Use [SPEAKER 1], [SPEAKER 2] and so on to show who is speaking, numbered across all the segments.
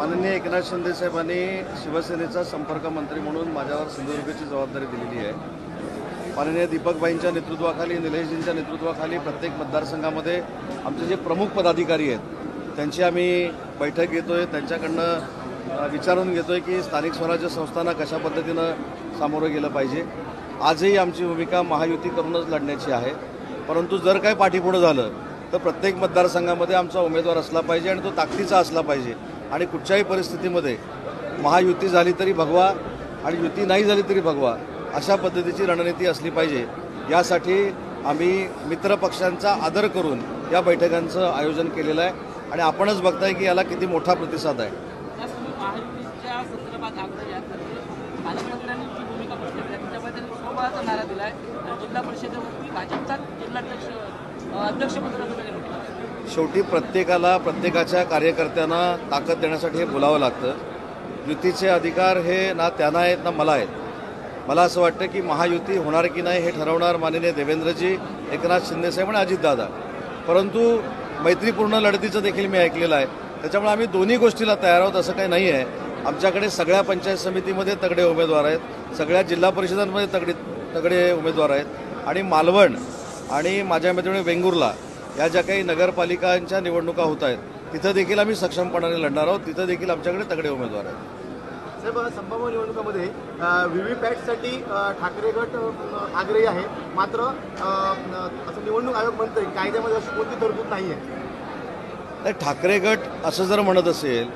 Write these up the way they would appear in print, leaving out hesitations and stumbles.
[SPEAKER 1] माननीय एकनाथ शिंदे साहेबांनी शिवसेनेचा संपर्क मंत्री म्हणून माझ्यावर सिंधुदुर्गची जबाबदारी दिलेली आहे। माननीय दीपकभाईंच्या नेतृत्वाखाली, निलेशजींच्या नेतृत्वाखाली प्रत्येक मतदारसंघामध्ये आमचे जे प्रमुख पदाधिकारी आहेत त्यांची आम्ही बैठक घेतोय, त्यांच्याकडनं विचारून घेतोय की स्थानिक स्वराज्य संस्थांना कशा पद्धतीनं सामोरं गेलं पाहिजे। आजही आमची भूमिका महायुती करूनच लढण्याची आहे, परंतु जर काय पाठीपुढं झालं तर प्रत्येक मतदारसंघामध्ये आमचा उमेदवार असला पाहिजे आणि तो ताकदीचा असला पाहिजे आणि कुठच्याही परिस्थितीमध्ये महायुती झाली तरी भगवा आणि युती नाही झाली तरी भगवा अशा पद्धतीची रणनीती असली पाहिजे। यासाठी आम्ही मित्रपक्षांचा आदर करून या बैठकांचं आयोजन केलेलं आहे आणि आपणच बघताय की याला किती मोठा प्रतिसाद आहे। शेवटी प्रत्येकाला, प्रत्येकाच्या कार्यकर्त्यांना ताकद देण्यासाठी हे बोलावं लागतं। युतीचे अधिकार हे ना त्यांना आहेत ना मला आहेत। मला असं वाटतं की महायुती होणार की नाही हे ठरवणार माननीय देवेंद्रजी, एकनाथ शिंदेसाहेब आणि अजितदादा, परंतु मैत्रीपूर्ण लढतीचं देखील मी ऐकलेलं आहे। त्याच्यामुळे आम्ही दोन्ही गोष्टीला तयार आहोत असं काही नाही आहे। आमच्याकडे सगळ्या पंचायत समितीमध्ये तगडे उमेदवार आहेत, सगळ्या जिल्हा परिषदांमध्ये तगडे उमेदवार आहेत आणि मालवण आणि माझ्या मते वेंगुर्ला या ज्या काही नगरपालिकांच्या निवडणुका होत आहेत तिथं देखील आम्ही सक्षमपणाने लढणार आहोत। तिथं देखील आमच्याकडे तगडे उमेदवार आहेत।
[SPEAKER 2] साहेब, संभाव्य निवडणुकामध्ये व्हीव्हीपॅटसाठी ठाकरे गट आग्रही आहे, मात्र असं निवडणूक आयोग म्हणतोय कायद्यामध्ये अशी कोणती तरतूद नाही आहे।
[SPEAKER 1] ठाकरे गट असं जर म्हणत असेल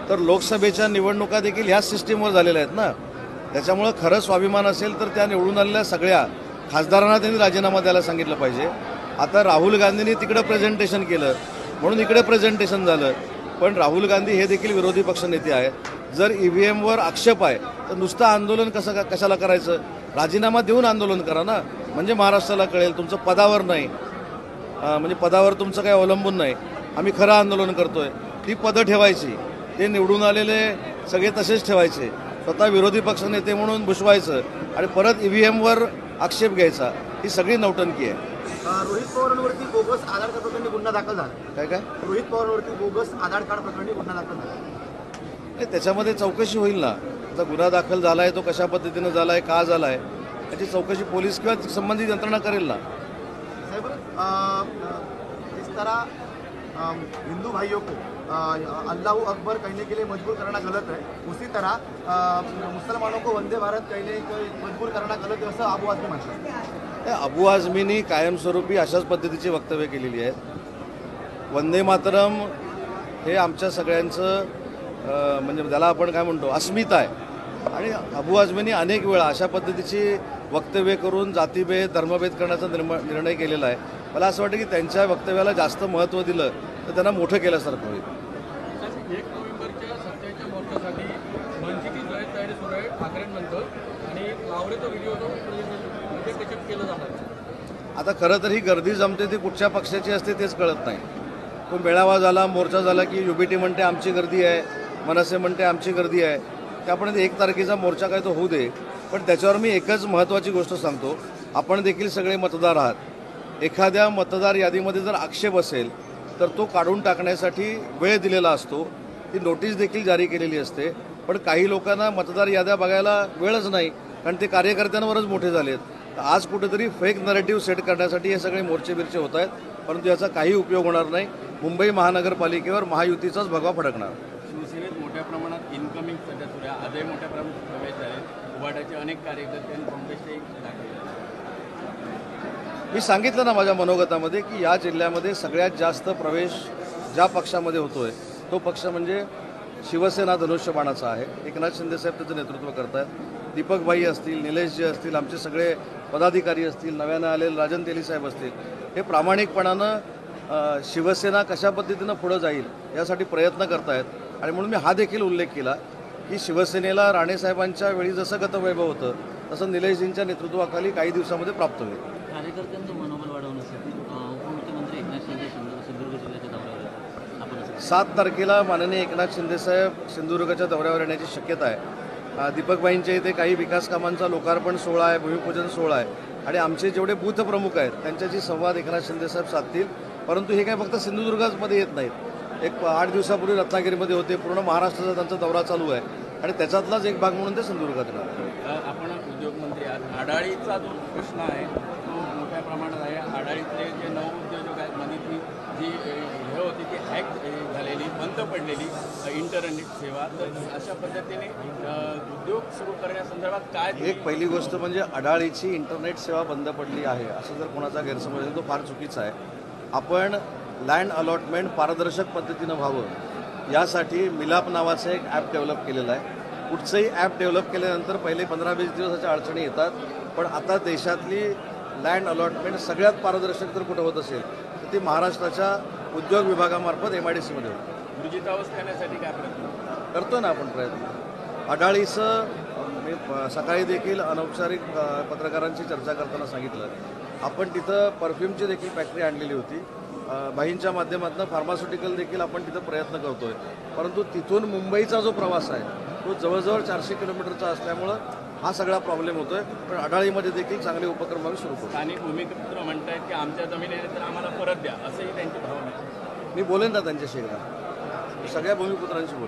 [SPEAKER 1] तर लोकसभेच्या निवडणुका देखील ह्याच सिस्टीमवर झालेल्या आहेत ना। त्याच्यामुळं खरं स्वाभिमान असेल तर त्या निवडून आलेल्या सगळ्या खासदारांना त्यांनी राजीनामा द्यायला सांगितलं पाहिजे। आता राहुल गांधींनी तिकडं प्रेझेंटेशन केलं म्हणून इकडे प्रेझेंटेशन झालं, पण राहुल गांधी हे देखील विरोधी पक्षनेते आहेत। जर ईव्हीएमवर आक्षेप आहे तर नुसतं आंदोलन कशाला करायचं? राजीनामा देऊन आंदोलन करा ना, म्हणजे महाराष्ट्राला कळेल तुमचं पदावर नाही, म्हणजे पदावर तुमचं काही अवलंबून नाही, आम्ही खरं आंदोलन करतोय। ती पदं ठेवायची, ते निवडून आलेले सगळे तसेच ठेवायचे, स्वतः विरोधी पक्षनेते म्हणून भुसवायचं आणि परत ईव्हीएमवर आक्षेप घ्यायचा, ही सगळी नौटंकी आहे।
[SPEAKER 2] रोहित पवारांवरती बोगस आधार कार्ड प्रकरणी गुन्हा दाखल झाला।
[SPEAKER 1] काय
[SPEAKER 2] रोहित पवारांवरती बोगस आधार कार्ड प्रकरणी गुन्हा दाखल झाला।
[SPEAKER 1] त्याच्यामध्ये चौकशी होईल ना। आता गुन्हा दाखल झाला आहे, तो कशा पद्धतीनं झाला आहे, का झाला आहे, याची चौकशी पोलीस किंवा संबंधित यंत्रणा करेल ना।
[SPEAKER 2] साहब, जिस तरह हिंदू भाइयों को अल्लाह अकबर कहने के लिए मजबूर करना गलत है, उसी तरह मुसलमानों को वंदे भारत कहने को मजबूर करना गलत है असं अबू आझमी म्हणतात।
[SPEAKER 1] अबू आझमींनी कायमस्वरूपी अशाच पद्धतीची वक्तव्य केलेली आहेत। वंदे मातरम हे आमच्या सगळ्यांचं म्हणजे त्याला आपण काय म्हणतो अस्मिता आहे आणि अबू आझमींनी अनेक वेळा अशा पद्धतीची वक्तव्य करून जातीभेद, धर्मभेद करण्याचा निर्णय केलेला आहे। मला असं वाटतं की त्यांच्या वक्तव्याला जास्त महत्त्व दिलं तर त्यांना मोठं केल्यासारखं होईल।
[SPEAKER 3] 1 नोव्हेंबरच्या सत्याच्या मोर्चासाठी मनसेची तयारी सुरू आहे ठाकरेंनंतर आणि लावडे तो व्हिडिओ म्हणजे त्याच्यात केलं जाणार।
[SPEAKER 1] आता खरं तर ही गर्दी जमते ती कुठच्या पक्षाची असते तेच कळत नाही। तो मेळावा झाला, मोर्चा झाला की युबीटी म्हणते आमची गर्दी आहे, मनसे म्हणते आमची गर्दी आहे। त्यापर्यंत 1 तारखेचा मोर्चा काय तो होऊ दे, पण त्याच्यावर मी एकच महत्त्वाची गोष्ट सांगतो, आपण देखील सगळे मतदार आहात। एखाद्या मतदार यादीमध्ये जर आक्षेप असेल तर तो काढून टाकण्यासाठी वेळ दिलेला असतो, ती नोटीस देखील जारी केलेली असते, पण काही लोकांना मतदार याद्या बघायला वेळच नाही कारण ते कार्यकर्त्यांवरच मोठे झालेत। तर आज कुठेतरी फेक नरेटिव्ह सेट करण्यासाठी हे सगळे मोर्चे बिरचे होत आहेत, परंतु याचा काही उपयोग होणार नाही। मुंबई महानगरपालिकेवर महायुतीचाच भगवा फडकणार।
[SPEAKER 4] शिवसेनेत मोठ्या प्रमाणात इनकमिंग सध्या सुरू आहे, आजही मोठ्या प्रमाणात प्रवेश झाले, उभाटाचे अनेक कार्यकर्ते आणि काँग्रेसचे दाखल।
[SPEAKER 1] मी सांगितलं ना माझ्या मनोगतामध्ये की या जिल्ह्यामध्ये सगळ्यात जास्त प्रवेश ज्या पक्षामध्ये होतोय तो पक्ष म्हणजे शिवसेना धनुष्यबाणाचा आहे। एकनाथ शिंदेसाहेब त्याचं नेतृत्व करत आहेत। दीपकभाई असतील, निलेशजी असतील, आमचे सगळे पदाधिकारी असतील, नव्यानं आलेले राजन तेली साहेब असतील, हे प्रामाणिकपणानं शिवसेना कशा पद्धतीनं पुढं जाईल यासाठी प्रयत्न करत आहेत आणि म्हणून मी हा देखील उल्लेख केला की शिवसेनेला राणेसाहेबांच्या वेळी जसं गतवैभव होतं तसं निलेशजींच्या नेतृत्वाखाली काही दिवसामध्ये प्राप्त होईल।
[SPEAKER 5] कार्यकर्त्यांचं मनोबल वाढवण्यासाठी उपमुख्यमंत्री एकनाथ शिंदे सिंधुदुर्ग जिल्ह्याच्या दौऱ्यावर आपण
[SPEAKER 1] 7 तारखेला माननीय एकनाथ शिंदेसाहेब सिंधुदुर्गाच्या दौऱ्यावर येण्याची शक्यता आहे। दीपकभाईंच्या इथे काही विकास कामांचा लोकार्पण सोहळा आहे, भूमिपूजन सोहळा आहे आणि आमचे जेवढे बूथ प्रमुख आहेत त्यांच्याशी संवाद एकनाथ शिंदेसाहेब साधतील। परंतु हे काय फक्त सिंधुदुर्गामध्ये येत नाहीत, एक 8 दिवसापूर्वी रत्नागिरीमध्ये होते. पूर्ण महाराष्ट्राचा त्यांचा दौरा चालू आहे आणि त्याच्यातलाच एक भाग म्हणून ते सिंधुदुर्गात येणार.
[SPEAKER 4] आपण उद्योगमंत्री आहात. आडाळीचा जो प्रश्न आहे तो मोठ्या प्रमाणात आहे. आडाळीतले जे नवउद्योजक आहेत मनीची जी हे होती ती हॅक झालेली, बंद पडलेली इंटरनेट सेवा, तर अशा पद्धतीने उद्योग सुरू करण्यासंदर्भात काय
[SPEAKER 1] एक पहिली गोष्ट म्हणजे अडाळीची इंटरनेट सेवा बंद पडली आहे असं जर कोणाचा गैरसमज असेल तो फार चुकीचा आहे. आपण लँड अलॉटमेंट पारदर्शक पद्धतीनं व्हावं यासाठी मिलाप नावाचं एक ॲप डेव्हलप केलेलं आहे. कुठचंही ॲप डेव्हलप केल्यानंतर पहिले 15-20 दिवसाच्या अडचणी येतात, पण आता देशातली लँड अलॉटमेंट सगळ्यात पारदर्शक जर कुठं होत असेल तर ती महाराष्ट्राच्या उद्योग विभागामार्फत MIDCमध्ये होते.
[SPEAKER 4] ऊर्जितावस्था येण्यासाठी काय प्रयत्न
[SPEAKER 1] करतो ना आपण प्रयत्न. अडाळीचं मी सकाळी देखील अनौपचारिक पत्रकारांची चर्चा करताना सांगितलं, आपण तिथं परफ्यूमची देखील फॅक्टरी आणलेली होती. बाईंच्या माध्यमातून फार्मास्युटिकल देखील आपण तिथं प्रयत्न करतोय. परंतु तिथून मुंबईचा जो प्रवास आहे तो जवळजवळ 400 किलोमीटरचा असल्यामुळं हा सगळा प्रॉब्लेम होतोय. पण अडाळीमध्ये देखील चांगले उपक्रम आम्ही सुरू करू.
[SPEAKER 4] स्थानिक भूमिपुत्र म्हणतायत की आमच्या जमिनी आहे तर आम्हाला परत द्या, असंही त्यांची भावना आहे.
[SPEAKER 1] मी बोलेन ना त्यांच्याशी एकदा, सगळ्या भूमिपुत्रांशी बोलेन.